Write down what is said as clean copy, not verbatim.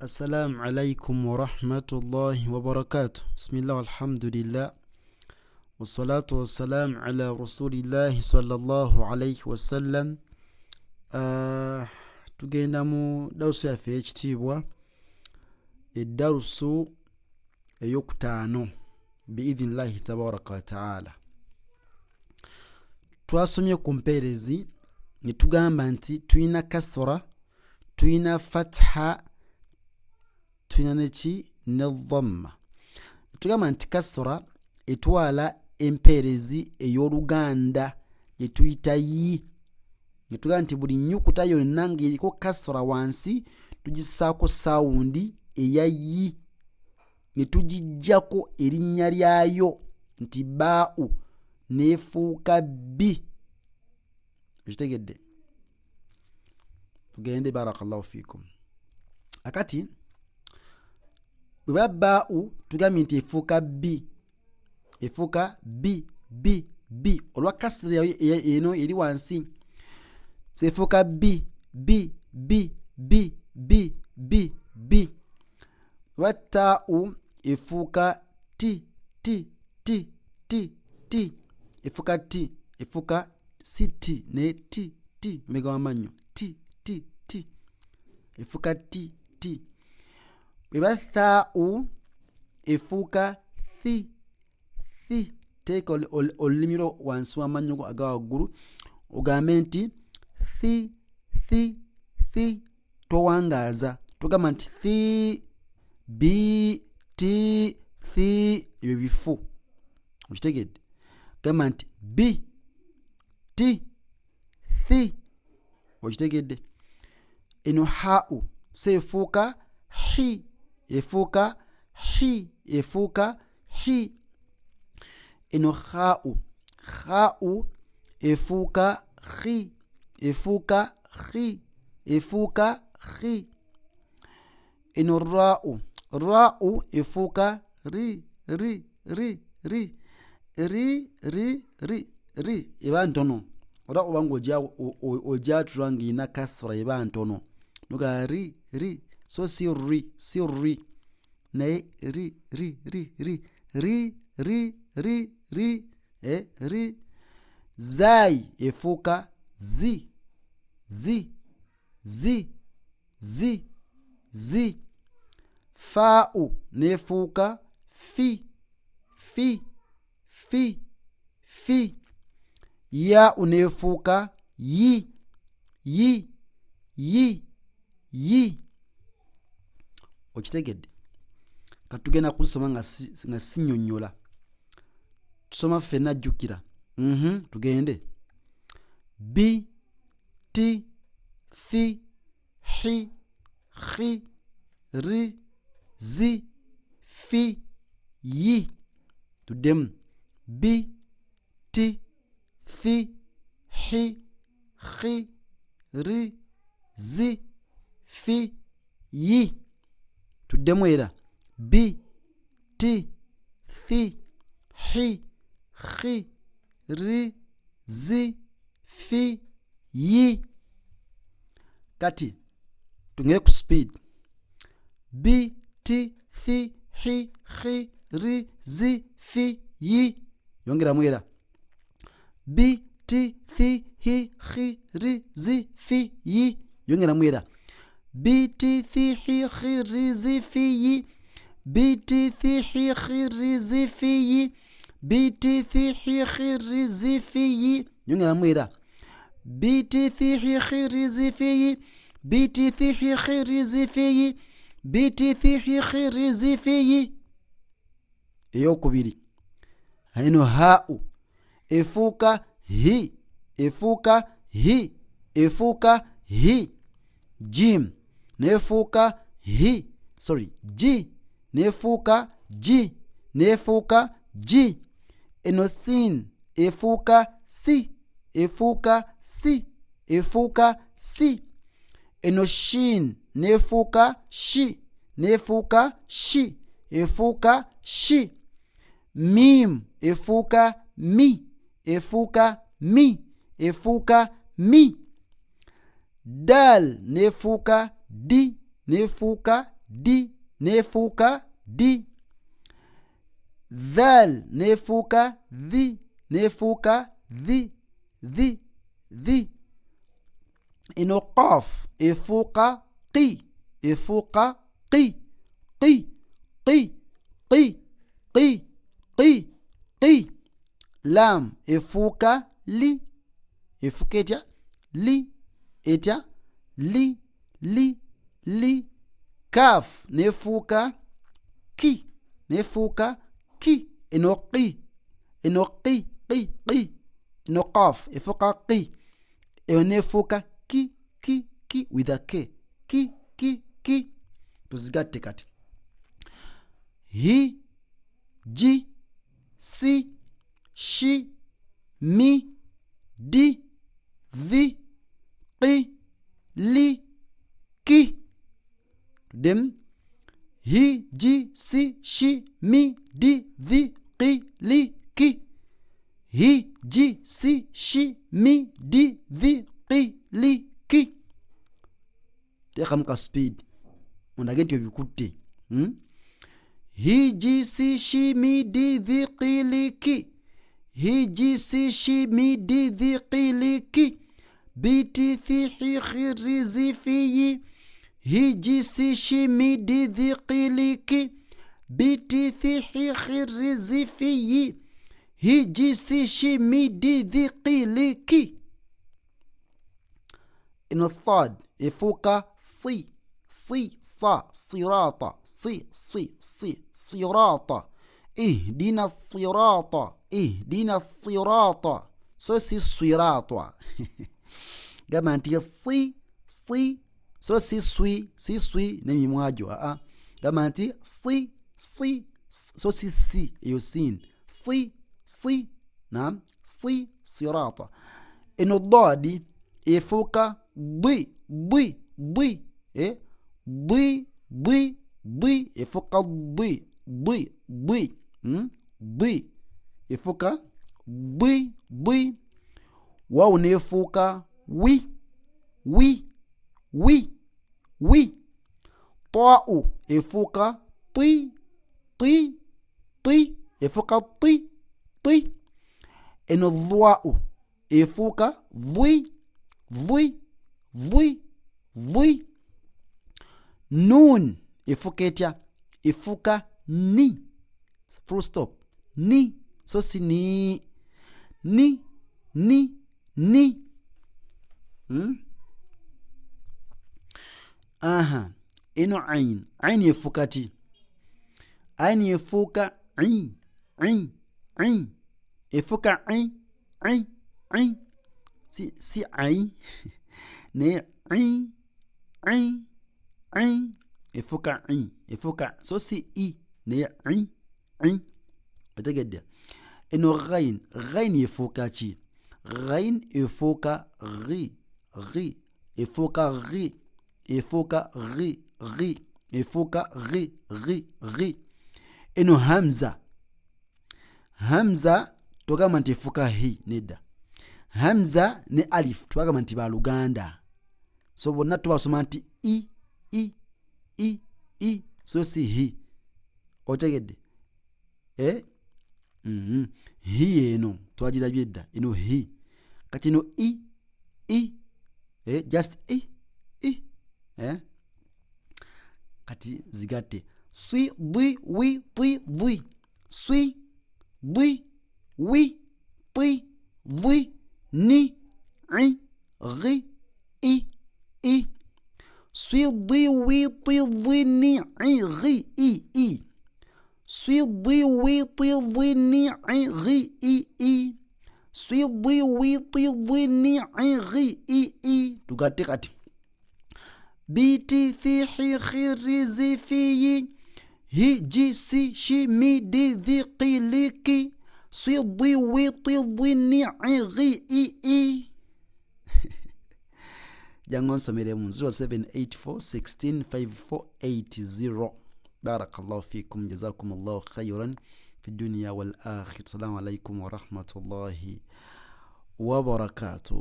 السلام عليكم ورحمة الله وبركاته. بسم الله والحمد لله والصلاة والسلام على رسول الله صلى الله عليه وسلم. tugenda mu darusu yaffe ekitiibwa eddarusu ey'okutaano biidhinillahi tabaraka wa taala. Twasomye ku mpeerezi ne tugamba nti tuyina kasra, tuyina fatha, tuyina neki ne dhamma. Tugamba nti kasra etwala empeerezi ey'oluganda gye tuyita yi. Ne tugamba nti buli nnyukuta yonna ng'eriko kasra wansi tugissaako sawundi eya yi ne tugijjako erinnya lyayo nti baa'u neefuuka bi. Ekitegedde? Tugende, barakallahu fiikum. Akati bwe baa'u tugambye nti efuuka bi, efuuka bi olwa kasra eno eri wansi, sefuuka bi. Wa taa'u efuuka ti, efuuka ti, efuuka si ti ne ti mega wamannyo ti efuuka ti. Bwe ba thaa'u efuuka thi. Teeka olulimi lwo wansi w'amannyo go aga waggulu ogambe nti thi. Towangaaza, togamba nti thi, bi, ti, thi, ebyo bifu. Okitegedde? Gamba nti bi, ti, thi. Okitegedde? Eno haa'u seefuuka hi, efuuka hi. Eno haa'u efuuka hi, efuuka hi. Eno raa'u efuuka ri. Eba ntono. Oba obanga ogyatula ng'erina kasra eba ntono. Noga ri. So si ri. Naye ri. Zaayi efuuka zi. Faa'u neefuuka fi. Yaa'u neefuuka yi. Okitegedde? Katugenda kusoma nga sinnyonnyola. Tusoma ffenna jjukira. Tugende. Bi, ti, thi, hi, ri, zi, fi, yi. Tuddemu. Bi, ti, thi, hi, ri, zi, fi, yi. Tuddemu era. Bi, ti, thi, hi, ri, zi, fi, yi. Kati tungere ku speed. Bi, ti, thi, hi, ri, zi, fi, yi. Yongeramu era. Bi, ti, thi, hi, ri, zi, fi, yi. Yongeramu era. Bi, ti, thi, hi, ri, zi, fi, yi. Bi, ti, thi, hi, ri, zi, fi, yi. Bi, ti, thi, hi, ri, zi, fi, yi. Yongeramu era. Bi, ti, thi, hi, ri, zi, fi, yi. Bi, ti, thi, hi, ri, zi, fi, yi. Bi, ti, thi, hi, ri, zi, fi, yi. Eyokubiri. Eno haa'u efuuka hi. Jim neefuuka hi. Ji neefuuka ji. Eno sin efuuka si. Eno shin neefuuka shi. Mim efuuka mi. Dal neefuuka di. di nefuka di. Dhal nefuka dhi nefuka dhi dhi dhi. Ino qaf efuka qi efuka qi qi qi qi qi qi qi. Lam efuka li efuka etya li etya li li li. Kaf nefuka ki nefuka ki. Ino qi ino qi qi qi. Ino qaf efuka qi ino nefuka ki ki ki with a k ki ki ki. Tuzigatte kati. Hi ji si shi mi di vi qi li ki. Dem hi ji si shi mi di vi qi li ki. Hi ji si shi mi di vi qi li ki. Tekhamka speed undagenti bikutte. Hi ji si shi mi di vi qi li ki. Hi ji si shi mi di vi qi li ki. Biti fi hi khiri zi fi yi. Hi ji si shi mi di vi qi li ki. Biti fi hi khiri zi fi yi. Hi ji si shi mi di vi qi li ki. Ino sad efuka si si sa sirata si si si sirata. Ihdina sirata ihdina sirata. So si sirata. Gama nti si si. So si sui nemi mwajo. Gama nti si si. So si eyo sin. Si naam si sirata. Ino dadi efuka di di efuka di di efuka di. Waw nefuka wi. Ta'u efuka ti efuka ti. Eno dhwa'u efuka vi. Nun efuka etya efuka ni. Full stop ni. So si ni Eno ain efuka ti. Ain efuka efuka si ain ne efuka efuka so si i ne otegedde. Eno ghain efuka chi. Ghain efuka ri efuka ri efuka ri efuka ri. Eno hamza togamba nti efuka hi nedda. Hamza ne alif twagamba nti baluganda. So bonna tubasoma nti i so si hi. Otegedde hi eno twagirabye edda. Eno hi kati eno i just i kati zigatte. Swi dwi wi twi dwi. Swi dwi wi twi dwi ni ri i. Swi dwi wi twi dwi ni ri i. Swi dwi wi twi dwi ni ri i. Swi dwi wi twi dwi ni ri i. Tugatte kati. Biti fi hi khiri zi fi yi. Hi ji si shi mi di vi qi li ki. Swi dwi wi twi dwi ni ri i. Jangon somere mun 0784165480. Barakallahu fikum jazakumullahu khayran fi dunya wal akhirah. Assalamu alaikum wa rahmatullahi wa barakatuh.